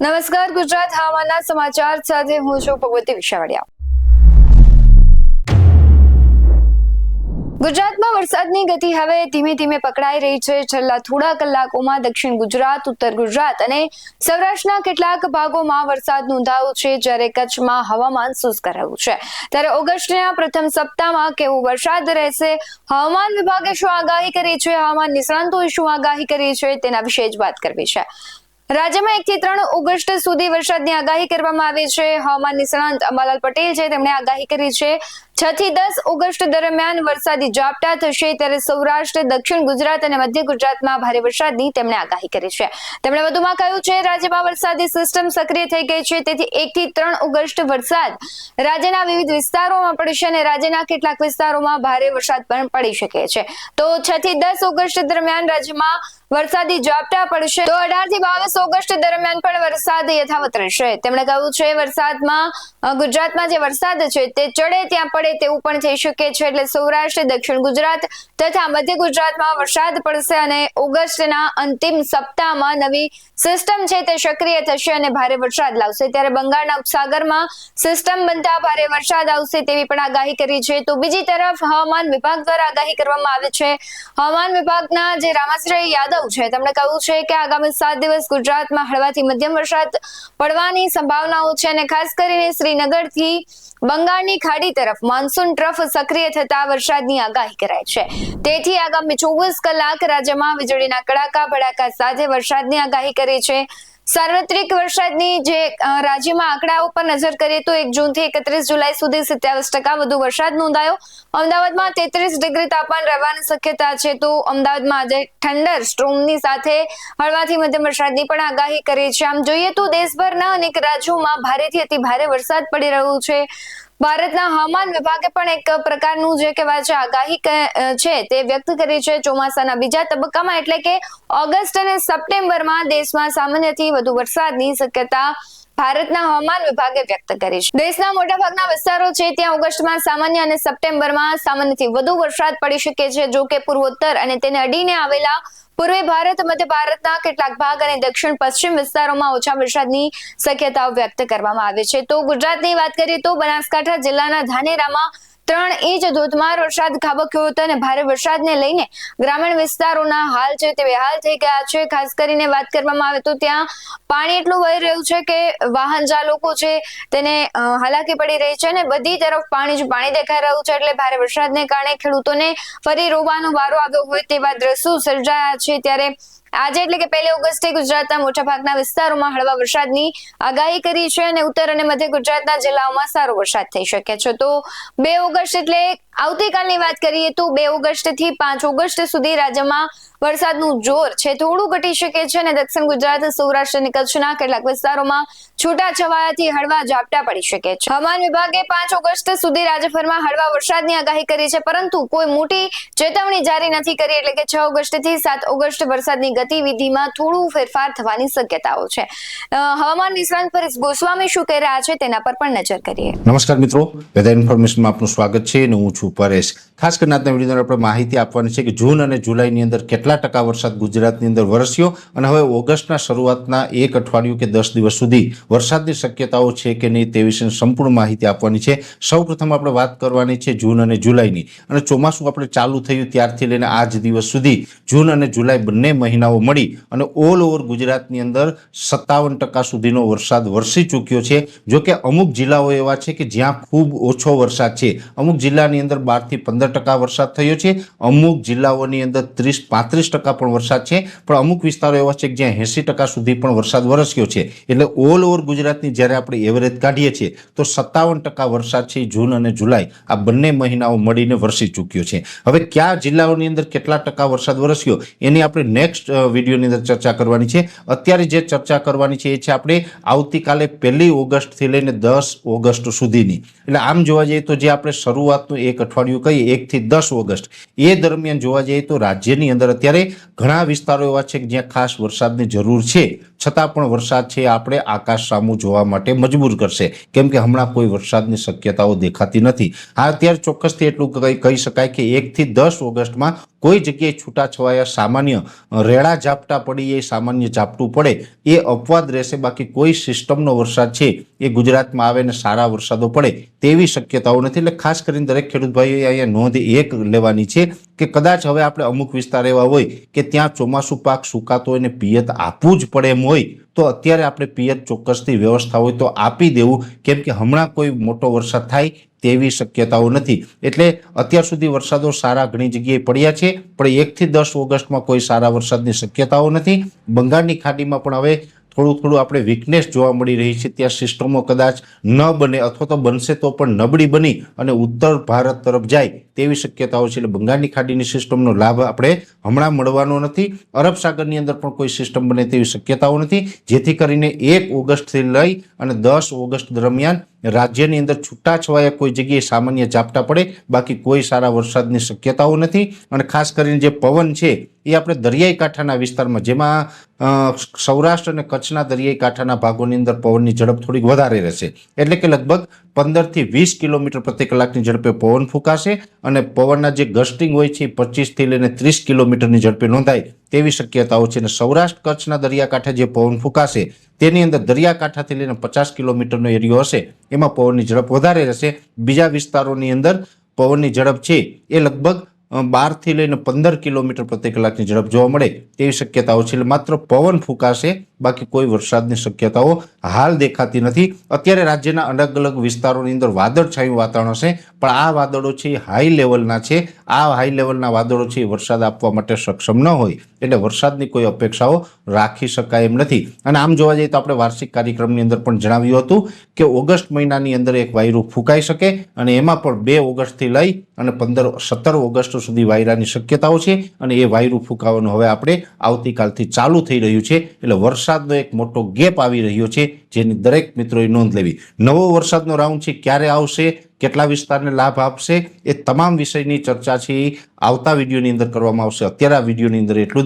નમસ્કાર, ગુજરાત હવામાનના સમાચાર સાથે હું છું ભગવતી વિશાવડિયા. ગુજરાતમાં વરસાદની ગતિ હવે ધીમે ધીમે પકડાઈ રહી છે. છેલ્લા થોડા કલાકોમાં દક્ષિણ ગુજરાત, ઉત્તર ગુજરાત અને સૌરાષ્ટ્રના કેટલાક ભાગોમાં વરસાદ નોંધાયો છે, જ્યારે કચ્છમાં હવામાન શુષ્ક રહ્યું છે. ત્યારે ઓગસ્ટના પ્રથમ સપ્તાહમાં કેવો વરસાદ રહેશે, હવામાન વિભાગે શું આગાહી કરી છે, હવામાન નિષ્ણાંતોએ શું આગાહી કરી છે, તેના વિશે જ વાત કરવી છે. રાજ્યમાં 1 થી 3 ઓગસ્ટ સુધી વરસાદની આગાહી કરવામાં આવી છે. હવામાન નિષ્ણાંત અંબાલાલ પટેલ છે, તેમણે આગાહી કરી છે 6 થી 10 ઓગસ્ટ દરમિયાન વરસાદી ઝાપટા થશે. ત્યારે સૌરાષ્ટ્ર, દક્ષિણ ગુજરાત અને મધ્ય ગુજરાતમાં ભારે વરસાદની તેમણે આગાહી કરી છે. તેમણે વધુમાં કહ્યું છે, રાજ્યમાં વરસાદી સિસ્ટમ સક્રિય થઈ ગઈ છે, તેથી 1 થી 3 ઓગસ્ટ વરસાદ રાજ્યના વિવિધ વિસ્તારોમાં પડશે અને રાજ્યના કેટલાક વિસ્તારોમાં ભારે વરસાદ પણ પડી શકે છે. તો 6 થી 10 ઓગસ્ટ દરમિયાન રાજ્યમાં વરસાદી ઝાપટા પડશે. તો 18 થી 22 ઓગસ્ટ દરમિયાન પણ વરસાદ યથાવત રહેશે. તેમણે કહ્યું છે, વરસાદમાં ગુજરાતમાં જે વરસાદ છે તે ચડે ત્યાં પડે તેવું પણ થઈ શકે છે. એટલે સૌરાષ્ટ્ર, દક્ષિણ ગુજરાત તથા મધ્ય ગુજરાતમાં વરસાદ પડશે અને ઓગસ્ટના અંતિમ સપ્તાહમાં નવી સિસ્ટમ છે તે સક્રિય થશે અને ભારે વરસાદ લાવશે. ત્યારે બંગાળના ઉપસાગરમાં સિસ્ટમ બનતા ભારે વરસાદ આવશે તેવી પણ આગાહી કરી છે. તો બીજી તરફ હવામાન વિભાગ દ્વારા આગાહી કરવામાં આવી છે. હવામાન વિભાગના જે રામાશ્રય યાદવ છે, તેમણે કહ્યું છે કે આગામી 7 દિવસ ગુજરાતમાં હળવાથી મધ્યમ વરસાદ પડવાની સંભાવનાઓ છે અને ખાસ કરીને શ્રીનગરથી બંગાળની ખાડી તરફ મોન્સૂન ટ્રફ સક્રિય થતા વરસાદની આગાહી કરાઈ છે. તેથી આગામી 24 કલાક રાજ્યમાં વીજળીના કડાકા ભડાકા સાથે વરસાદની આગાહી કરી છે. સાર્વત્રિક વરસાદની જે રાજ્યમાં આંકડાઓ પર નજર કરીએ તો 1 જૂનથી 31 જુલાઈ સુધી 27% વધુ વરસાદ નોંધાયો. અમદાવાદમાં 33 ડિગ્રી તાપમાન રહેવાની શક્યતા છે. તો અમદાવાદમાં આજે થંડર સ્ટ્રોમની સાથે હળવાથી મધ્યમ વરસાદની પણ આગાહી કરી છે. આમ જોઈએ તો દેશભરના અનેક રાજ્યોમાં ભારેથી અતિ ભારે વરસાદ પડી રહ્યો છે. ભારતના હવામાન વિભાગે પણ એક પ્રકારનું જે કહેવાય છે આગાહી છે તે વ્યક્ત કરી છે. ચોમાસાના બીજા તબક્કામાં એટલે કે ઓગસ્ટ અને સપ્ટેમ્બરમાં દેશમાં સામાન્યથી વધુ વરસાદની શક્યતા ભારતના હવામાન વિભાગે વ્યક્ત કરી છે. દેશના મોટાભાગના વિસ્તારો છે ત્યાં ઓગસ્ટમાં સામાન્ય અને સપ્ટેમ્બરમાં સામાન્યથી વધુ વરસાદ પડી શકે છે. જો કે પૂર્વોત્તર અને તેને અડીને આવેલા પૂર્વી ભારત, મધ્ય ભારતના કેટલાક ભાગ અને દક્ષિણ પશ્ચિમ વિસ્તારોમાં ઓછા વરસાદની શક્યતાઓ વ્યક્ત કરવામાં આવી છે. તો ગુજરાતની વાત કરીએ તો બનાસકાંઠા જિલ્લાના ધાનેરામાં 3 ઇંચ ધોધમાર વરસાદ ખાબક્યો હતો અને ભારે વરસાદને લઈને ગ્રામીણ વિસ્તારોના હાલ છે તે બેહાલ થઈ ગયા છે. ખાસ કરીને વાત કરવામાં આવે તો ત્યાં પાણી એટલું વહી રહ્યું છે કે વાહન ચાલકો છે તેને હાલાકી પડી રહી છે અને બધી તરફ પાણી જ પાણી દેખાઈ રહ્યું છે. એટલે ભારે વરસાદને કારણે ખેડૂતોને ફરી રોવાનો વારો આવ્યો હોય તેવા દ્રશ્યો સર્જાયા છે. ત્યારે આજે એટલે કે 1 ઓગસ્ટે ગુજરાતના મોટાભાગના વિસ્તારોમાં હળવા વરસાદની આગાહી કરી છે અને ઉત્તર અને મધ્ય ગુજરાતના જિલ્લાઓમાં સારો વરસાદ થઈ શકે છે. તો 2 ઓગસ્ટ એટલે આવતીકાલની વાત કરીએ તો 2 ઓગસ્ટ થી 5 ઓગસ્ટ સુધી રાજ્યમાં વરસાદનું જોર છે થોડું ઘટી શકે છે અને દક્ષિણ ગુજરાત, સૌરાષ્ટ્ર અને કચ્છના કેટલાક વિસ્તારોમાં છૂટાછવાયાથી હળવા ઝાપટા પડી શકે છે. હવામાન વિભાગે 5 ઓગસ્ટ સુધી રાજ્યભરમાં હળવા વરસાદની આગાહી કરી છે, પરંતુ કોઈ મોટી ચેતવણી જારી નથી કરી. એટલે કે 6 ઓગસ્ટ થી 7 ઓગસ્ટ વરસાદની ગતિવિધિમાં થોડું ફેરફાર થવાની શક્યતાઓ છે. હવામાન નિષ્ણાંત પરેશ ગોસ્વામી શું કહી રહ્યા છે તેના પર પણ નજર કરીએ. નમસ્કાર મિત્રો, વેધર ઇન્ફોર્મેશનમાં આપનું સ્વાગત છે અને હું છું પરેશ. ખાસ કરીને આજના વિડીયોની અંદર આપણે માહિતી આપવાની છે કે જૂન અને જુલાઈની અંદર કેટલા ટકા વરસાદ ગુજરાતની અંદર વરસ્યો અને હવે ઓગસ્ટના શરૂઆતના 1 અઠવાડિયું કે 10 દિવસ સુધી વરસાદની શક્યતાઓ છે કે નહીં તે વિશે સંપૂર્ણ માહિતી આપવાની છે. સૌપ્રથમ આપણે વાત કરવાની છે જૂન અને જુલાઈની. અને ચોમાસું આપણે ચાલુ થયું ત્યારથી લઈને આજ દિવસ સુધી જૂન અને જુલાઈ બંને મહિનાઓ મળી અને ઓલ ઓવર ગુજરાતની અંદર 57% સુધીનો વરસાદ વરસી ચૂક્યો છે. જો કે અમુક જિલ્લાઓ એવા છે કે જ્યાં ખૂબ ઓછો વરસાદ છે. અમુક જિલ્લાની અંદર 12 થી 15% વરસાદ થયો છે. અમુક જિલ્લાઓની અંદર 30-35% પણ વરસાદ છે. પણ અમુક વિસ્તારો એવા છે કે જ્યાં 80% સુધી પણ વરસાદ વરસ્યો છે. એટલે ઓલ ઓવર ગુજરાતની જ્યારે આપણે એવરેજ કાઢીએ છીએ તો 57% વરસાદ છે જૂન અને જુલાઈ આ બંને મહિનાઓ મળીને વરસી ચૂક્યો છે. હવે કયા જિલ્લાઓની અંદર કેટલા ટકા વરસાદ વરસ્યો એની આપણે નેક્સ્ટ વિડીયોની અંદર ચર્ચા કરવાની છે. અત્યારે જે ચર્ચા કરવાની છે એ છે આપણે આવતીકાલે 1 ઓગસ્ટથી લઈને 10 ઓગસ્ટ સુધીની. એટલે આમ જોવા જઈએ તો જે આપણે શરૂઆતનું 1 અઠવાડિયું કહીએ 1 થી 10 ઓગસ્ટ એ દરમિયાન જોવા જઈએ તો રાજ્યની અંદર અત્યારે ઘણા વિસ્તારો એવા છે કે જ્યાં ખાસ વરસાદની જરૂર છે, છતાં પણ વરસાદ છે આપણે આકાશ સામું જોવા માટે મજબૂર કરશે, કેમ કે હમણાં કોઈ વરસાદની શક્યતાઓ દેખાતી નથી. હા, અત્યારે ચોક્કસથી એટલું કહી શકાય કે 1 થી 10 ઓગસ્ટમાં કોઈ જગ્યાએ છૂટાછવાયા સામાન્ય રેડા ઝાપટા પડી, એ સામાન્ય ઝાપટું પડે એ અપવાદ રહેશે. બાકી કોઈ સિસ્ટમનો વરસાદ છે એ ગુજરાતમાં આવે ને સારા વરસાદો પડે તેવી શક્યતાઓ નથી. એટલે ખાસ કરીને દરેક ખેડૂત ભાઈઓએ અહીંયા નોંધ એક લેવાની છે કે કદાચ હવે આપણે અમુક વિસ્તાર એવા હોય કે ત્યાં ચોમાસું પાક સુકાતો હોય ને પિયત આપવું જ પડે એમ હોય તો અત્યારે આપણે પિયત ચોક્કસથી વ્યવસ્થા હોય તો આપી દેવું, કેમ કે હમણાં કોઈ મોટો વરસાદ થાય તેવી શક્યતાઓ નથી. એટલે અત્યાર સુધી વરસાદો સારા ઘણી જગ્યાએ પડ્યા છે, પણ 1 થી 10 ઓગસ્ટમાં કોઈ સારા વરસાદની શક્યતાઓ નથી. બંગાળની ખાડીમાં પણ હવે થોડું આપણે વીકનેસ જોવા મળી રહી છે. ત્યાં સિસ્ટમો કદાચ ન બને અથવા તો બનશે તો પણ નબળી બની અને ઉત્તર ભારત તરફ જાય તેવી શક્યતાઓ છે. એટલે બંગાળની ખાડીની સિસ્ટમનો લાભ આપણે હમણાં મળવાનો નથી. અરબ સાગરની અંદર પણ કોઈ સિસ્ટમ બને તેવી શક્યતાઓ નથી, જેથી કરીને 1 ઓગસ્ટથી લઈ અને 10 ઓગસ્ટ દરમિયાન રાજ્યની અંદર છૂટાછવાયા કોઈ જગ્યાએ સામાન્ય ઝાપટા પડે, બાકી કોઈ સારા વરસાદની શક્યતાઓ નથી. અને ખાસ કરીને જે પવન છે એ આપણે દરિયાઈ કાંઠાના વિસ્તારમાં, જેમાં સૌરાષ્ટ્ર અને કચ્છના દરિયાઈ કાંઠાના ભાગોની અંદર પવનની ઝડપ થોડીક વધારે રહેશે. એટલે કે લગભગ 15 થી 20 કિલોમીટર પ્રતિ કલાકની ઝડપે પવન ફૂંકાશે અને પવનના જે ગસ્ટિંગ હોય છે એ 25 થી લઈને 30 કિલોમીટરની ઝડપે નોંધાય તેવી શક્યતાઓ છે. અને સૌરાષ્ટ્ર કચ્છના દરિયાકાંઠે જે પવન ફૂંકાશે તેની અંદર દરિયાકાંઠાથી લઈને 50 કિલોમીટરનો એરિયો હશે, એમાં પવનની ઝડપ વધારે રહેશે. બીજા વિસ્તારોની અંદર પવનની ઝડપ છે એ લગભગ 12 થી લઈને 15 કિલોમીટર પ્રતિ કલાકની ઝડપ જોવા મળે તેવી શક્યતાઓ છે. એટલે માત્ર પવન ફૂંકાશે, બાકી કોઈ વરસાદની શક્યતાઓ હાલ દેખાતી નથી. અત્યારે રાજ્યના અલગ અલગ વિસ્તારોની અંદર વાદળછાયું વાતાવરણ હશે, પણ આ વાદળો છે એ હાઈ લેવલના છે. આ હાઈ લેવલના વાદળો છે એ વરસાદ આપવા માટે સક્ષમ ન હોય, એટલે વરસાદની કોઈ અપેક્ષાઓ રાખી શકાય એમ નથી. અને આમ જોવા જઈએ તો આપણે વાર્ષિક કાર્યક્રમની અંદર પણ જણાવ્યું હતું કે ઓગસ્ટ મહિનાની અંદર એક વાયરું ફૂંકાઈ શકે, અને એમાં પણ 2 ઓગસ્ટથી લઈ અને 17 ઓગસ્ટ સુધી વાયરાની શક્યતાઓ છે. અને એ વાયરું ફૂંકાવાનું હવે આપણે આવતીકાલથી ચાલુ થઈ રહ્યું છે. એટલે વરસાદનો એક મોટો ગેપ આવી રહ્યો છે, જેની દરેક મિત્રોએ નોંધ લેવી. નવો વરસાદનો રાઉન્ડ છે ક્યારે આવશે, કેટલા વિસ્તારને લાભ આપશે, એ તમામ વિષયની ચર્ચા છે આવતા વિડીયોની અંદર કરવામાં આવશે. અત્યારે આ વિડીયોની અંદર એટલું જ.